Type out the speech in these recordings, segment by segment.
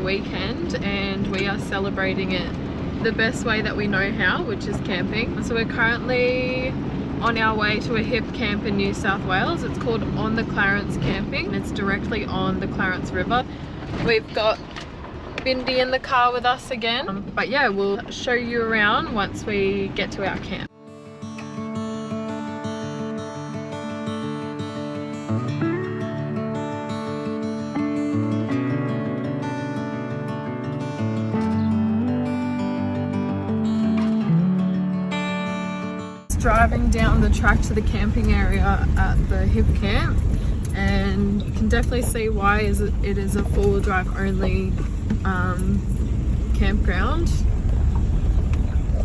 weekend and we are celebrating it the best way that we know how, which is camping. So we're currently on our way to a hip camp in New South Wales. It's called On the Clarence Camping. It's directly on the Clarence River. We've got Bindi in the car with us again. But yeah, we'll show you around once we get to our camp. Driving down the track to the camping area at the hip camp, and you can definitely see why it is a four-wheel drive only campground.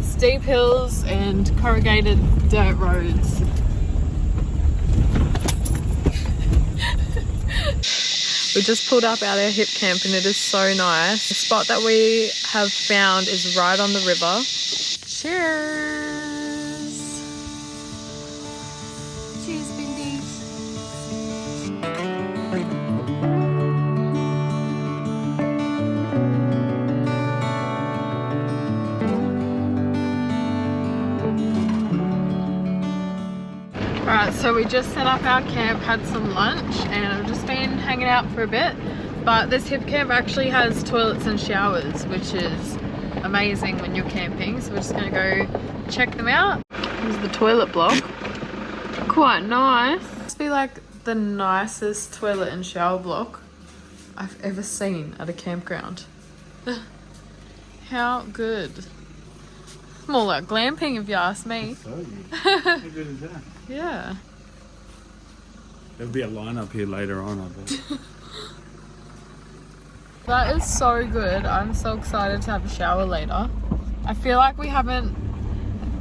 Steep hills and corrugated dirt roads. We just pulled up at our hip camp and it is so nice. The spot that we have found is right on the river. Cheers! Alright, so we just set up our camp, had some lunch, and I've just been hanging out for a bit. But this hip camp actually has toilets and showers, which is amazing when you're camping. So we're just going to go check them out. Here's the toilet block. Quite nice. Must be like the nicest toilet and shower block I've ever seen at a campground. How good. More like glamping if you ask me. How good is that? Yeah. There'll be a line up here later on, I bet. That is so good. I'm so excited to have a shower later. I feel like we haven't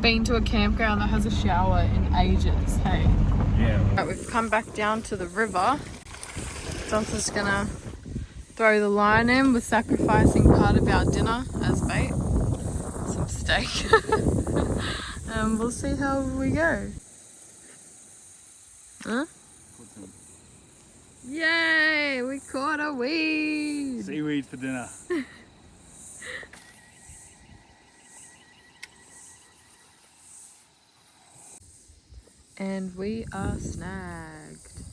been to a campground that has a shower in ages, hey? Yeah. Right, we've come back down to the river. Delta's gonna throw the line in. We're sacrificing part of our dinner as bait. Some steak. And we'll see how we go. Huh? Yay! We caught a weed! Seaweed for dinner. And we are snagged.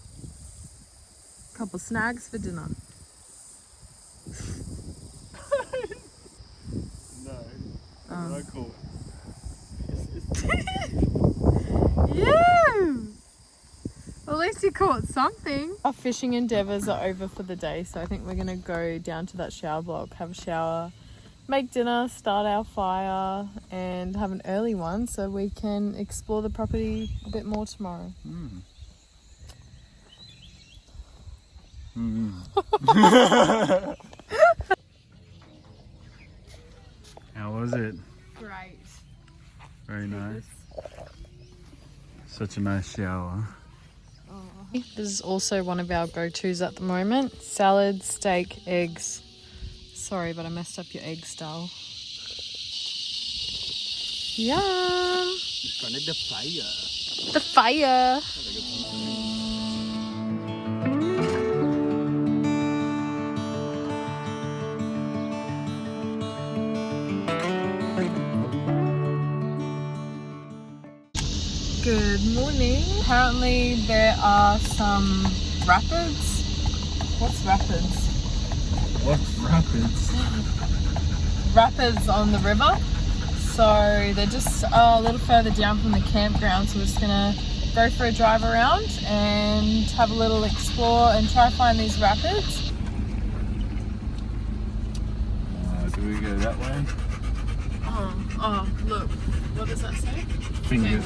Couple snags for dinner. No. No cool. Yeah! Well, at least you caught something. Our fishing endeavours are over for the day, so I think we're going to go down to that shower block, have a shower, make dinner, start our fire, and have an early one so we can explore the property a bit more tomorrow. How was it? Great. Very nice. Such a nice shower. This is also one of our go-tos at the moment. Salad, steak, eggs. Sorry, but I messed up your egg style. Yum! It's gonna the fire. The fire! Good morning. Apparently there are some rapids. What's rapids? What's rapids? Rapids on the river. So they're just a little further down from the campground. So we're just gonna go for a drive around and have a little explore and try to find these rapids. Do we go that way? Oh, look. What does that say? Fingers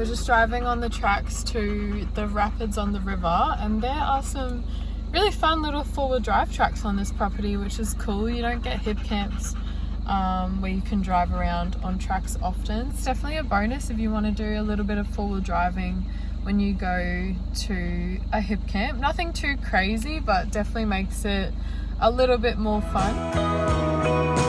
just driving on the tracks to the rapids on the river, and there are some really fun little four-wheel drive tracks on this property, which is cool. You don't get hip camps where you can drive around on tracks often. It's definitely a bonus if you want to do a little bit of four-wheel driving when you go to a hip camp. Nothing too crazy, but definitely makes it a little bit more fun.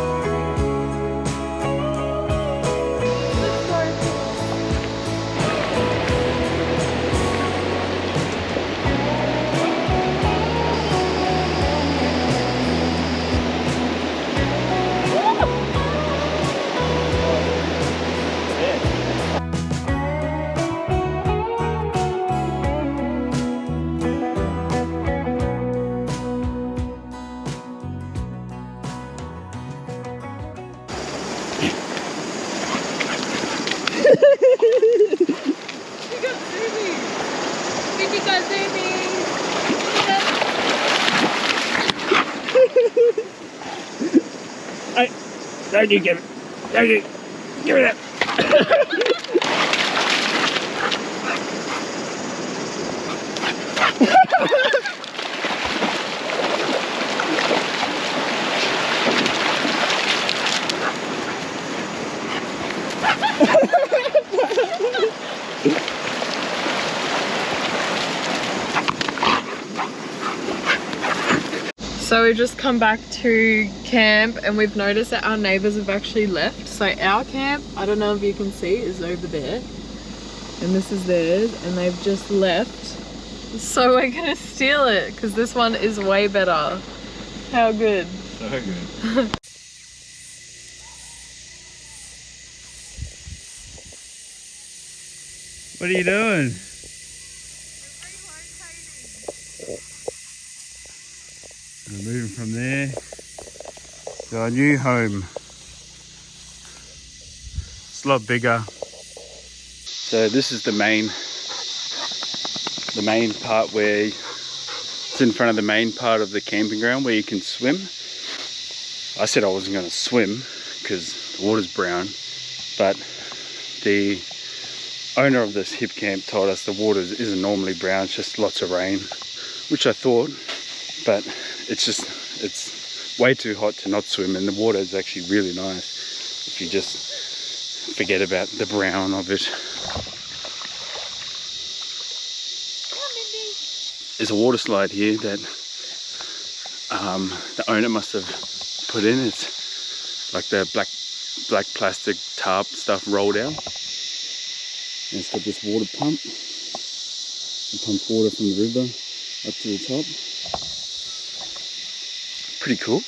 Don't you give it. Don't you give it up. So we've just come back to camp and we've noticed that our neighbors have actually left. So our camp, I don't know if you can see, is over there. And this is theirs, and they've just left. So we're gonna steal it because this one is way better. How good? So good. What are you doing? We're moving from there to our new home. It's a lot bigger. So this is the main part where it's in front of the main part of the camping ground where you can swim. I said I wasn't going to swim because the water's brown, but the owner of this hip camp told us the water isn't normally brown, it's just lots of rain, which I thought, but it's way too hot to not swim, and the water is actually really nice if you just forget about the brown of it. There's a water slide here that the owner must have put in. It's like the black plastic tarp stuff rolled out. And it's got this water pump. It pumps water from the river up to the top. Pretty cool.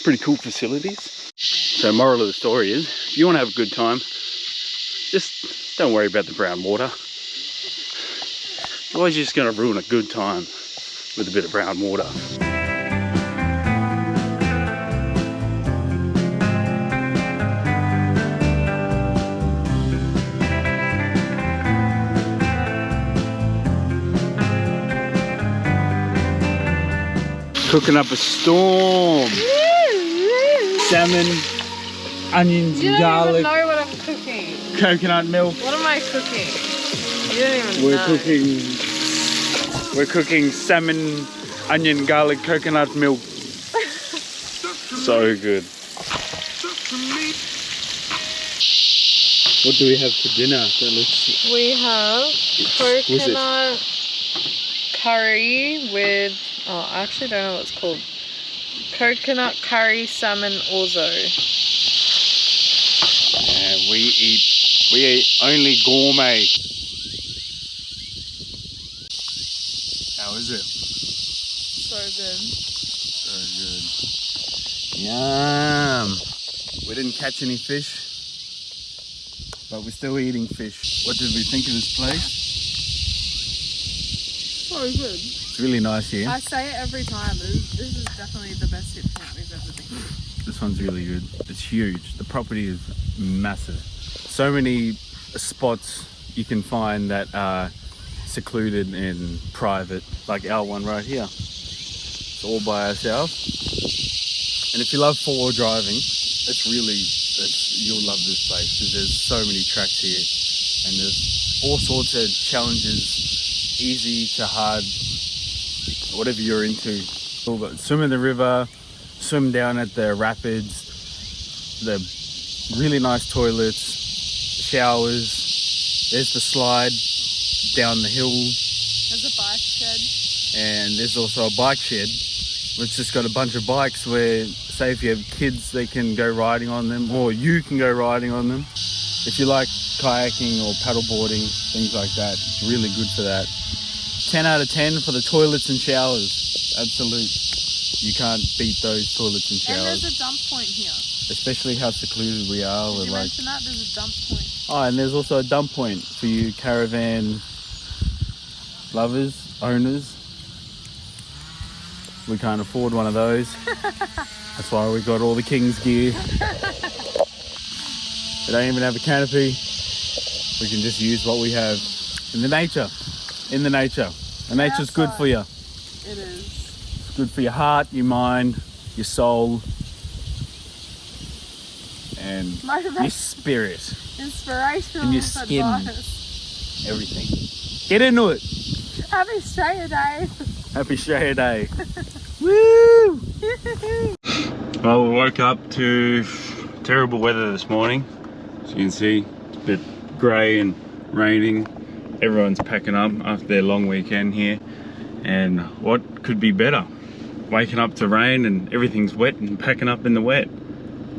Pretty cool facilities. So moral of the story is, if you want to have a good time, just don't worry about the brown water. Otherwise you're just going to ruin a good time with a bit of brown water. Cooking up a storm. Salmon, onions, You don't garlic. even know what I'm cooking. Coconut milk. What am I cooking? You don't even know. We're cooking salmon, onion, garlic, coconut milk. So good. What do we have for dinner? We have coconut curry with, oh, I actually don't know what it's called. Coconut curry salmon orzo. Yeah, we eat only gourmet. How is it? So good. So good. Yum. We didn't catch any fish, but we're still eating fish. What did we think of this place? So good. It's really nice here. I say it every time. This is definitely the best hip camp we've ever been to. This one's really good. It's huge. The property is massive. So many spots you can find that are secluded and private, like our one right here. It's all by ourselves. And if you love four-wheel driving, you'll love this place because there's so many tracks here, and there's all sorts of challenges, easy to hard, whatever you're into. But swim in the river, swim down at the rapids, the really nice toilets, showers. There's the slide down the hill. There's a bike shed. And there's also a bike shed, which just got a bunch of bikes where, say if you have kids, they can go riding on them, or you can go riding on them. If you like kayaking or paddleboarding, things like that, it's really good for that. 10 out of 10 for the toilets and showers. Absolute. You can't beat those toilets and showers. And there's a dump point here. Especially how secluded we are. Did you mention that? There's a dump point. Oh, and there's also a dump point for you caravan lovers, owners. We can't afford one of those. That's why we got all the King's gear. We don't even have a canopy. We can just use what we have in the nature. In the nature. And nature's good for you. It is. It's good for your heart, your mind, your soul, and your spirit. Inspirational and your skin. Advice. Everything. Get into it. Happy Australia Day. Happy Australia Day. Woo! Well, we woke up to terrible weather this morning. As you can see, it's a bit grey and raining. Everyone's packing up after their long weekend here. And what could be better? Waking up to rain and everything's wet and packing up in the wet.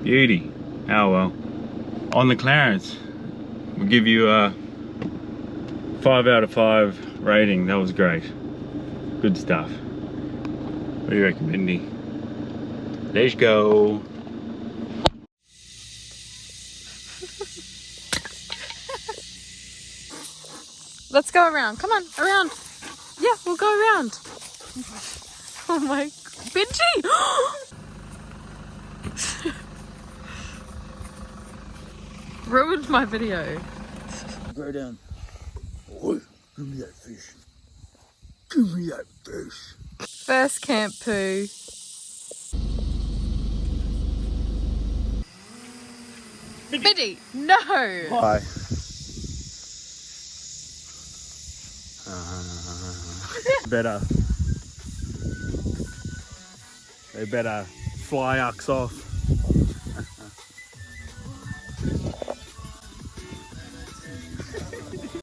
Beauty. Oh well. On the Clarence, we'll give you a 5 out of 5 rating. That was great. Good stuff. What do you reckon, Mindy? Let's go. Let's go around. Come on, around. Yeah, we'll go around. Oh my, Benji! Ruined my video. Go down. Oh, give me that fish. Give me that fish. First camp poo. Benji, no! Bye. Better. They better fly us off.